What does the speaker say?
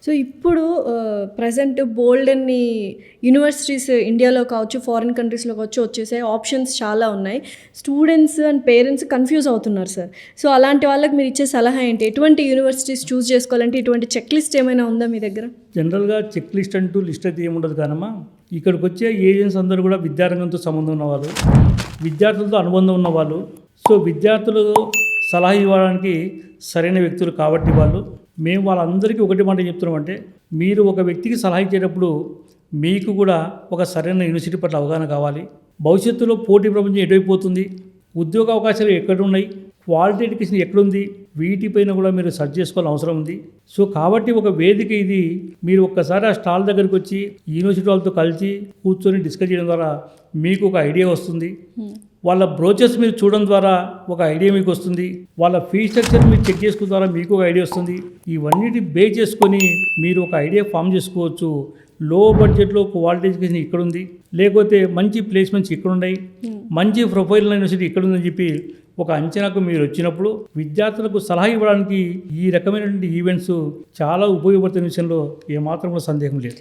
So ఇప్పుడు present బోల్డన్ని universities ఇండియాలో కావచ్చు, ఫారిన్ కంట్రీస్లో కావచ్చు వచ్చేసాయి. ఆప్షన్స్ చాలా ఉన్నాయి. స్టూడెంట్స్ అండ్ పేరెంట్స్ కన్ఫ్యూజ్ అవుతున్నారు సార్. సో అలాంటి వాళ్ళకి మీరు ఇచ్చే సలహా ఏంటి? ఎటువంటి యూనివర్సిటీస్ చూస్ చేసుకోవాలంటే ఇటువంటి చెక్ లిస్ట్ ఏమైనా ఉందా మీ దగ్గర? జనరల్గా చెక్ లిస్ట్ అంటూ లిస్ట్ అయితే ఏముండదు కానమ్మా, ఇక్కడికి వచ్చే ఏజెంట్స్ అందరూ కూడా విద్యారంగంతో సంబంధం ఉన్నవాళ్ళు, విద్యార్థులతో అనుబంధం ఉన్నవాళ్ళు. సో విద్యార్థులు సలహా ఇవ్వడానికి సరైన వ్యక్తులు కాబట్టి మేము వాళ్ళందరికీ ఒకటి మాట చెప్తున్నామంటే, మీరు ఒక వ్యక్తికి సలహా ఇచ్చేటప్పుడు మీకు కూడా ఒక సరైన యూనివర్సిటీ పట్ల అవగాహన కావాలి. భవిష్యత్తులో పోటీ ప్రపంచం ఎటువైపోతుంది, ఉద్యోగ అవకాశాలు ఎక్కడున్నాయి, క్వాలిటీ ఎడ్యుకేషన్ ఎక్కడుంది, వీటిపైన కూడా మీరు సెర్చ్ చేసుకోవాల్సిన అవసరం ఉంది. సో కాబట్టి ఒక వేదిక ఇది. మీరు ఒక్కసారి ఆ స్టాల్ దగ్గరికి వచ్చి యూనివర్సిటీ వాళ్ళతో కలిసి కూర్చొని డిస్కస్ చేయడం ద్వారా మీకు ఒక ఐడియా వస్తుంది. వాళ్ళ బ్రోచర్స్ మీరు చూడడం ద్వారా ఒక ఐడియా మీకు వస్తుంది. వాళ్ళ ఫీ స్ట్రక్చర్ మీరు చెక్ చేసుకున్న ద్వారా మీకు ఒక ఐడియా వస్తుంది. ఇవన్నిటి బేస్ చేసుకొని మీరు ఒక ఐడియా ఫామ్ చేసుకోవచ్చు. లో బడ్జెట్లో క్వాలిటీ ఎడ్యుకేషన్ ఇక్కడ ఉంది, లేకపోతే మంచి ప్లేస్మెంట్స్ ఇక్కడ ఉన్నాయి, మంచి ప్రొఫైల్ యూనివర్సిటీ ఇక్కడ ఉందని చెప్పి ఒక అంచనాకు మీరు వచ్చినప్పుడు విద్యార్థులకు సలహా ఇవ్వడానికి ఈ రకమైనటువంటి ఈవెంట్స్ చాలా ఉపయోగపడుతున్న విషయంలో ఏమాత్రం కూడా సందేహం లేదు.